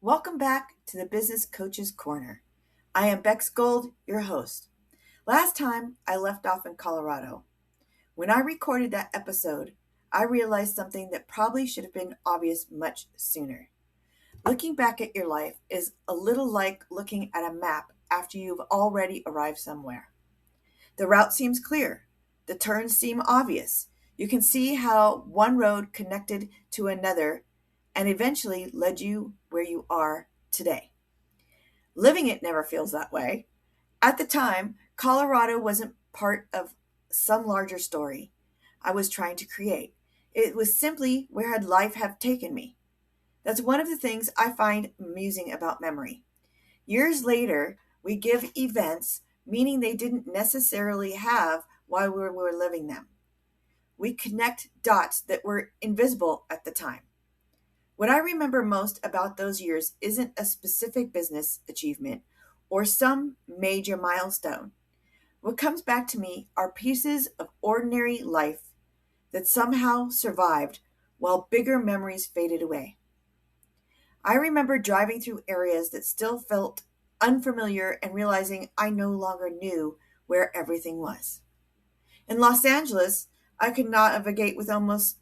Welcome back to the Business Coach's Corner. I am Bex Gold, your host. Last time I left off in Colorado. When I recorded that episode, I realized something that probably should have been obvious much sooner. Looking back at your life is a little like looking at a map after you've already arrived somewhere. The route seems clear. The turns seem obvious. You can see how one road connected to another and eventually led you where you are today. Living it never feels that way. At the time, Colorado wasn't part of some larger story I was trying to create. It was simply where had life have taken me. That's one of the things I find amusing about memory. Years later, we give events meaning they didn't necessarily have while we were living them. We connect dots that were invisible at the time. What I remember most about those years isn't a specific business achievement or some major milestone. What comes back to me are pieces of ordinary life that somehow survived while bigger memories faded away. I remember driving through areas that still felt unfamiliar and realizing I no longer knew where everything was. In Los Angeles, I could navigate with almost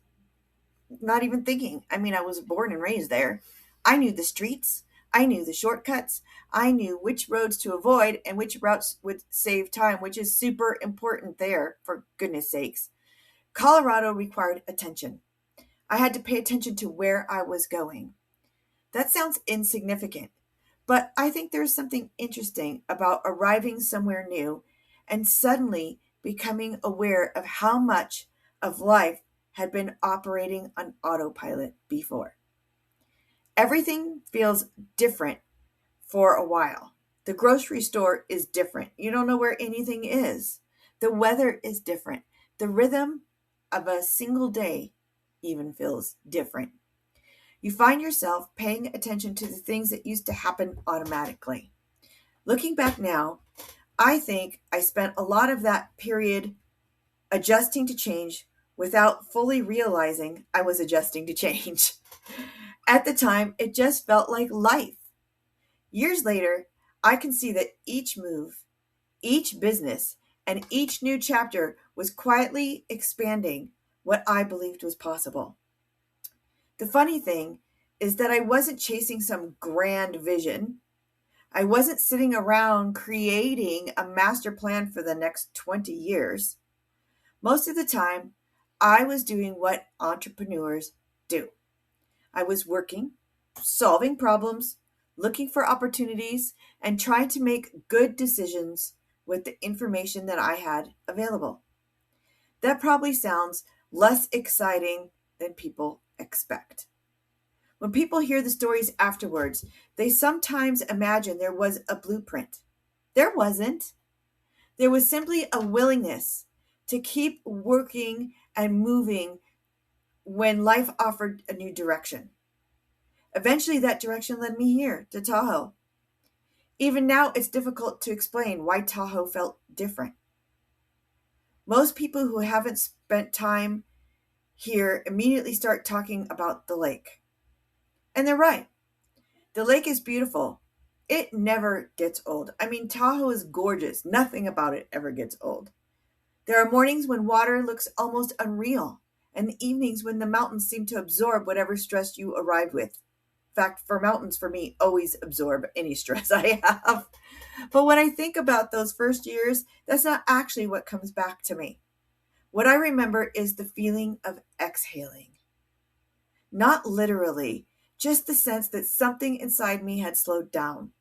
not even thinking. I was born and raised there. I knew the streets. I knew the shortcuts. I knew which roads to avoid and which routes would save time, which is super important there, for goodness sakes. Colorado required attention. I had to pay attention to where I was going. That sounds insignificant, but I think there's something interesting about arriving somewhere new and suddenly becoming aware of how much of life had been operating on autopilot before. Everything feels different for a while. The grocery store is different. You don't know where anything is. The weather is different. The rhythm of a single day even feels different. You find yourself paying attention to the things that used to happen automatically. Looking back now, I think I spent a lot of that period adjusting to change without fully realizing I was adjusting to change. At the time, it just felt like life. Years later, I can see that each move, each business, and each new chapter was quietly expanding what I believed was possible. The funny thing is that I wasn't chasing some grand vision. I wasn't sitting around creating a master plan for the next 20 years. Most of the time, I was doing what entrepreneurs do. I was working, solving problems, looking for opportunities, and trying to make good decisions with the information that I had available. That probably sounds less exciting than people expect. When people hear the stories afterwards, they sometimes imagine there was a blueprint. There wasn't. There was simply a willingness to keep working and moving when life offered a new direction. Eventually, that direction led me here to Tahoe. Even now, it's difficult to explain why Tahoe felt different. Most people who haven't spent time here immediately start talking about the lake. And they're right. The lake is beautiful. It never gets old. Tahoe is gorgeous. Nothing about it ever gets old. There are mornings when water looks almost unreal, and evenings when the mountains seem to absorb whatever stress you arrived with. In fact, for mountains, for me, always absorb any stress I have. But when I think about those first years, that's not actually what comes back to me. What I remember is the feeling of exhaling. Not literally, just the sense that something inside me had slowed down.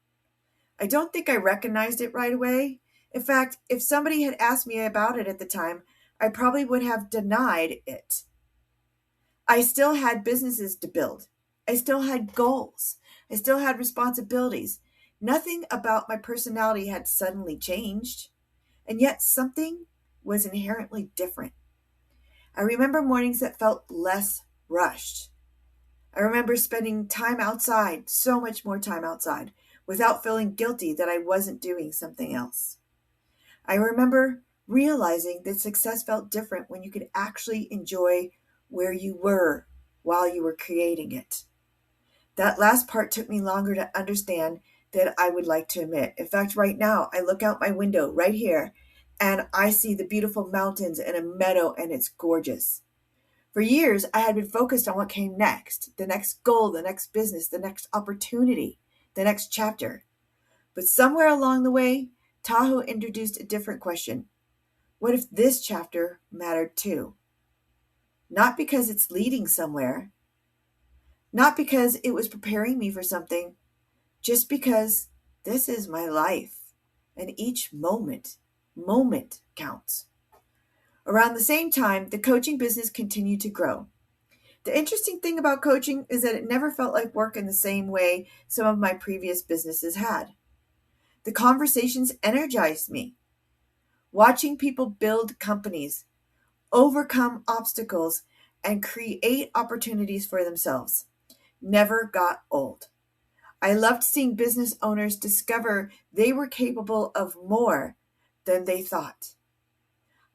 I don't think I recognized it right away. In fact, if somebody had asked me about it at the time, I probably would have denied it. I still had businesses to build. I still had goals. I still had responsibilities. Nothing about my personality had suddenly changed. And yet something was inherently different. I remember mornings that felt less rushed. I remember spending time outside, so much more time outside, without feeling guilty that I wasn't doing something else. I remember realizing that success felt different when you could actually enjoy where you were while you were creating it. That last part took me longer to understand than I would like to admit. In fact, right now, I look out my window right here and I see the beautiful mountains and a meadow, and it's gorgeous. For years, I had been focused on what came next, the next goal, the next business, the next opportunity, the next chapter. But somewhere along the way, Tahoe introduced a different question. What if this chapter mattered too? Not because it's leading somewhere, not because it was preparing me for something, just because this is my life and each moment counts. Around the same time, the coaching business continued to grow. The interesting thing about coaching is that it never felt like work in the same way some of my previous businesses had. The conversations energized me. Watching people build companies, overcome obstacles, and create opportunities for themselves never got old. I loved seeing business owners discover they were capable of more than they thought.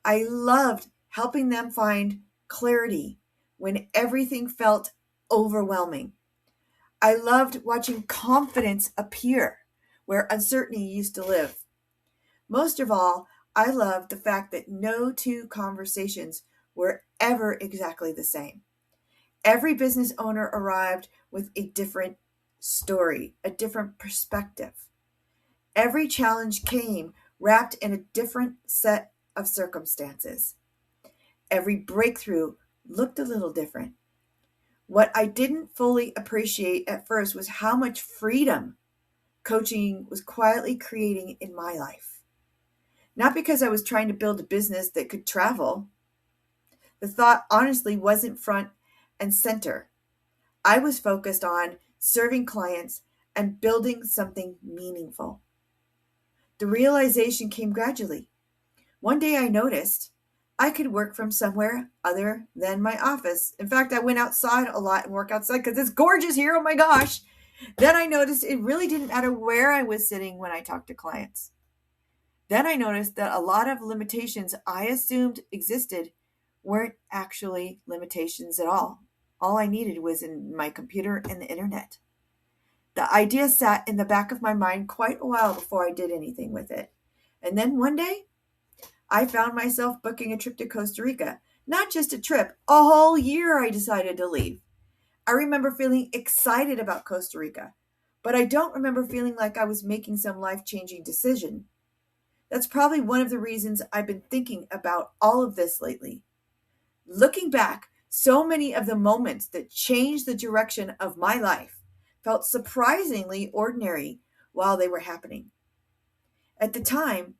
I loved helping them find clarity when everything felt overwhelming. I loved watching confidence appear where uncertainty used to live. Most of all, I loved the fact that no two conversations were ever exactly the same. Every business owner arrived with a different story, a different perspective. Every challenge came wrapped in a different set of circumstances. Every breakthrough looked a little different. What I didn't fully appreciate at first was how much freedom coaching was quietly creating in my life. Not because I was trying to build a business that could travel. The thought honestly wasn't front and center. I was focused on serving clients and building something meaningful. The realization came gradually. One day I noticed I could work from somewhere other than my office. In fact, I went outside a lot and work outside because it's gorgeous here. Oh my gosh. Then I noticed it really didn't matter where I was sitting when I talked to clients. Then I noticed that a lot of limitations I assumed existed weren't actually limitations at all. All I needed was in my computer and the internet. The idea sat in the back of my mind quite a while before I did anything with it. And then one day, I found myself booking a trip to Costa Rica. Not just a trip, a whole year I decided to leave. I remember feeling excited about Costa Rica, but I don't remember feeling like I was making some life-changing decision. That's probably one of the reasons I've been thinking about all of this lately. Looking back, so many of the moments that changed the direction of my life felt surprisingly ordinary while they were happening. At the time,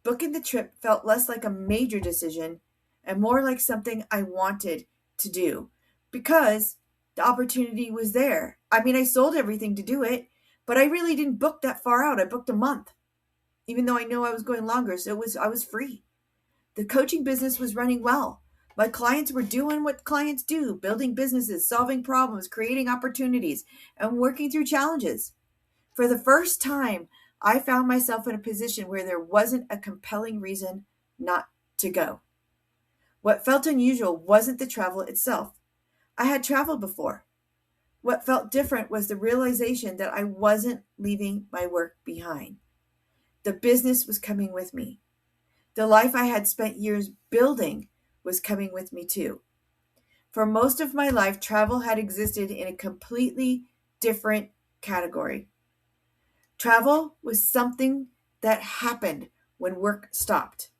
booking the trip felt less like a major decision and more like something I wanted to do because the opportunity was there. I mean, I sold everything to do it, but I really didn't book that far out. I booked a month, even though I knew I was going longer, so I was free. The coaching business was running well. My clients were doing what clients do, building businesses, solving problems, creating opportunities, and working through challenges. For the first time, I found myself in a position where there wasn't a compelling reason not to go. What felt unusual wasn't the travel itself. I had traveled before. What felt different was the realization that I wasn't leaving my work behind. The business was coming with me. The life I had spent years building was coming with me too. For most of my life, travel had existed in a completely different category. Travel was something that happened when work stopped.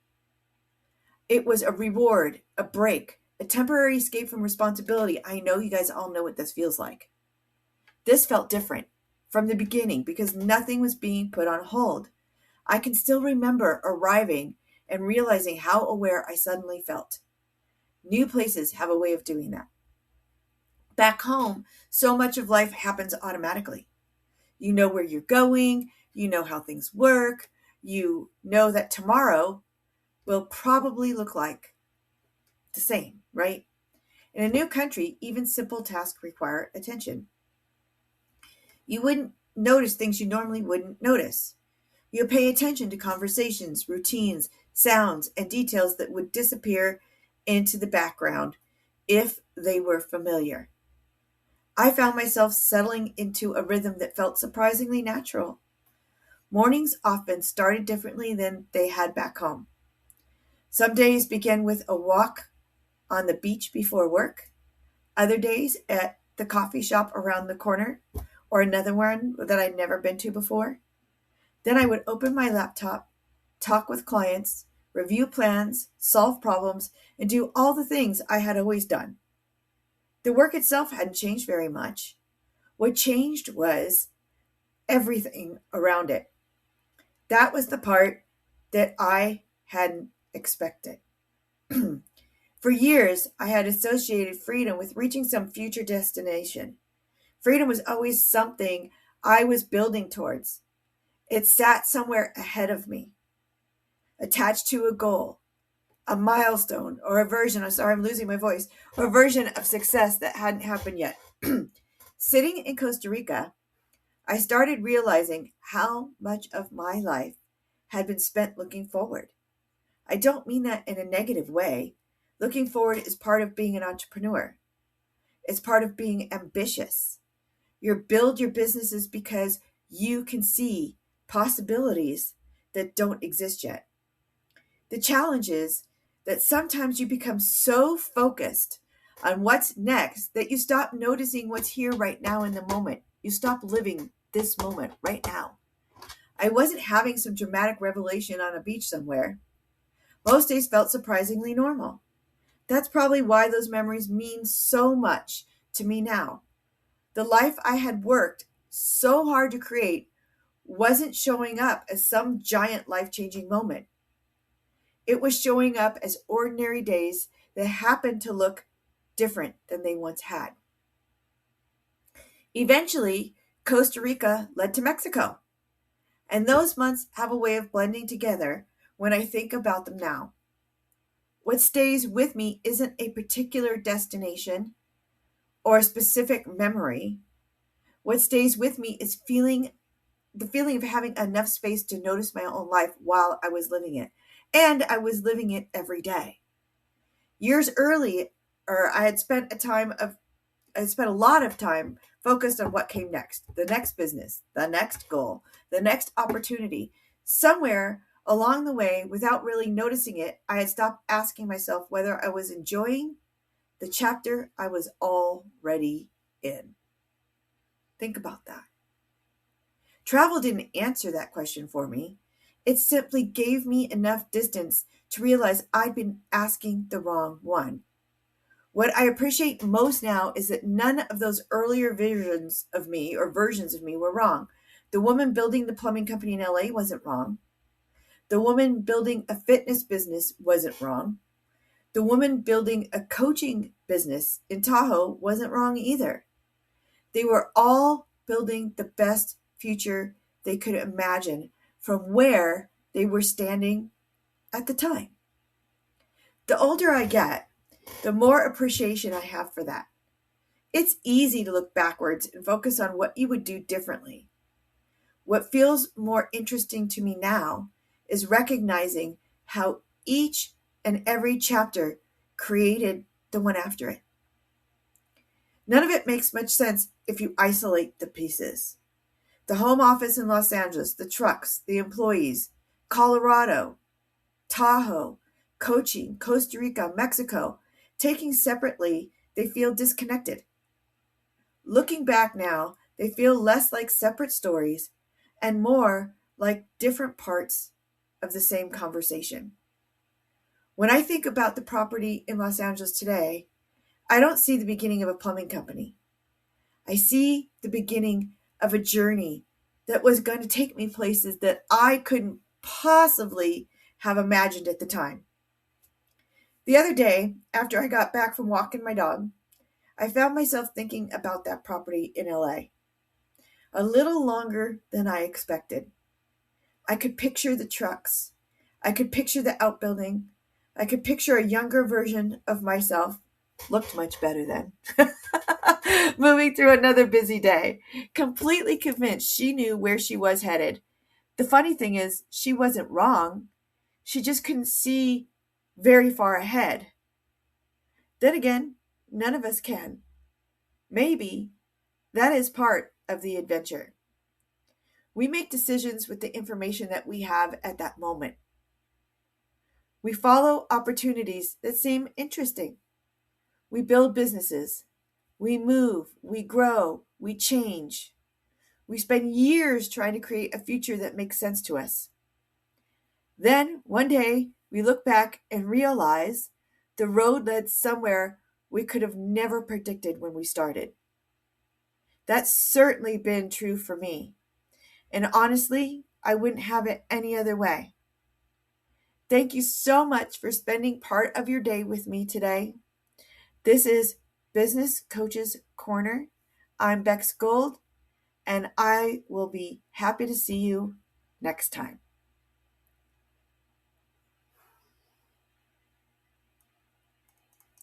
It was a reward, a break, a temporary escape from responsibility. I know you guys all know what this feels like. This felt different from the beginning because nothing was being put on hold. I can still remember arriving and realizing how aware I suddenly felt. New places have a way of doing that. Back home, so much of life happens automatically. You know where you're going, you know how things work, you know that tomorrow will probably look like the same, right? In a new country, even simple tasks require attention. You wouldn't notice things you normally wouldn't notice. You'll pay attention to conversations, routines, sounds, and details that would disappear into the background if they were familiar. I found myself settling into a rhythm that felt surprisingly natural. Mornings often started differently than they had back home. Some days began with a walk on the beach before work, other days at the coffee shop around the corner, or another one that I'd never been to before. Then I would open my laptop, talk with clients, review plans, solve problems, and do all the things I had always done. The work itself hadn't changed very much. What changed was everything around it. That was the part that I hadn't expected. For years, I had associated freedom with reaching some future destination. Freedom was always something I was building towards. It sat somewhere ahead of me, attached to a goal, a milestone, or a version, I'm sorry, I'm losing my voice, or a version of success that hadn't happened yet. Sitting in Costa Rica, I started realizing how much of my life had been spent looking forward. I don't mean that in a negative way. Looking forward is part of being an entrepreneur. It's part of being ambitious. You build your businesses because you can see possibilities that don't exist yet. The challenge is that sometimes you become so focused on what's next that you stop noticing what's here right now in the moment. You stop living this moment right now. I wasn't having some dramatic revelation on a beach somewhere. Most days felt surprisingly normal. That's probably why those memories mean so much to me now. The life I had worked so hard to create wasn't showing up as some giant life-changing moment. It was showing up as ordinary days that happened to look different than they once had. Eventually, Costa Rica led to Mexico, and those months have a way of blending together when I think about them now. What stays with me isn't a particular destination or a specific memory. What stays with me is the feeling of having enough space to notice my own life while I was living it. And I was living it every day. Years earlier, I spent a lot of time focused on what came next, the next business, the next goal, the next opportunity. Somewhere along the way, without really noticing it, I had stopped asking myself whether I was enjoying the chapter I was already in. Think about that. Travel didn't answer that question for me. It simply gave me enough distance to realize I'd been asking the wrong one. What I appreciate most now is that none of those earlier versions of me were wrong. The woman building the plumbing company in LA wasn't wrong. The woman building a fitness business wasn't wrong. The woman building a coaching business in Tahoe wasn't wrong either. They were all building the best future they could imagine from where they were standing at the time. The older I get, the more appreciation I have for that. It's easy to look backwards and focus on what you would do differently. What feels more interesting to me now is recognizing how each and every chapter created the one after it. None of it makes much sense if you isolate the pieces. The home office in Los Angeles, the trucks, the employees, Colorado, Tahoe, coaching, Costa Rica, Mexico, taking separately, they feel disconnected. Looking back now, they feel less like separate stories and more like different parts of the same conversation. When I think about the property in Los Angeles today, I don't see the beginning of a plumbing company. I see the beginning of a journey that was going to take me places that I couldn't possibly have imagined at the time. The other day, after I got back from walking my dog, I found myself thinking about that property in LA. A little longer than I expected. I could picture the trucks. I could picture the outbuilding. I could picture a younger version of myself. Looked much better then. Moving through another busy day, completely convinced she knew where she was headed. The funny thing is, she wasn't wrong. She just couldn't see very far ahead. Then again, none of us can. Maybe That is part of the adventure. We make decisions with the information that we have at that moment. We follow opportunities that seem interesting. We build businesses. We move. We grow. We change. We spend years trying to create a future that makes sense to us. Then, one day, we look back and realize the road led somewhere we could have never predicted when we started. That's certainly been true for me. And honestly, I wouldn't have it any other way. Thank you so much for spending part of your day with me today. This is Business Coaches Corner. I'm Bex Gold, and I will be happy to see you next time.